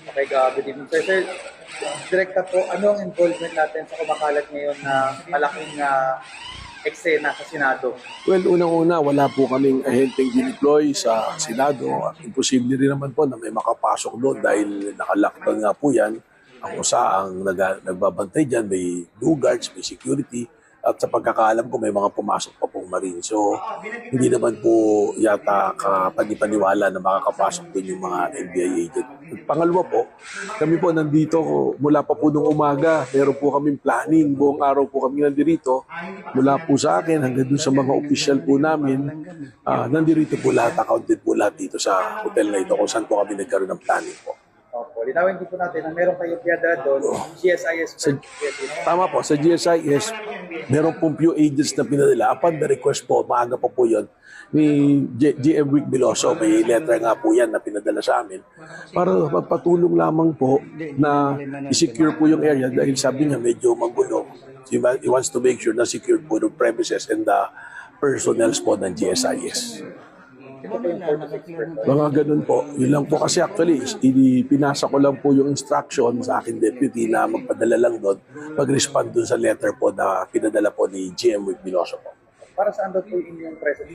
Okay, good evening, sir. Sir, direkta po, ano ang involvement natin sa kumakalat ngayon na malaking eksena sa Senado? Well, unang-una, wala po kaming ahenteng dineploy sa Senado at imposible rin naman po na may makapasok doon dahil naka-lockdown nga po yan. Ang usa ang nagbabantay dyan, may blue guards, may security, at sa pagkakaalam ko may mga pumasok pa pong marine. So, hindi naman po yata kapag-ipaniwala na makakapasok doon yung mga NBI agent. At pangalawa po, kami po nandito mula pa po nung umaga. Meron po kaming planning. Buong araw po kami nandito. Mula po sa akin hanggang doon sa mga official po namin. Nandito po lahat, accounted po lahat dito sa hotel na ito kung saan po kami nagkaroon ng planning po. Opo, linawin din po natin na meron kayong piyada doon, GSIS. Tama po, sa GSIS, meron pong few agents na pinadala. Upon the request po, maaga pa po yun, ni GM Wick Biloso, may letter nga po yan na pinadala sa amin para magpatulong lamang po na i-secure po yung area dahil sabi niya medyo magulo. He wants to make sure na secure po the premises and the personnel po ng GSIS. Mga ganun po. Yun lang po kasi actually, pinasa ko lang po yung instruction sa akin deputy na magpadala lang doon, mag-respond doon sa letter po na pinadala po ni GM Wick Biloso po. Para saan daw po yung inyong presence?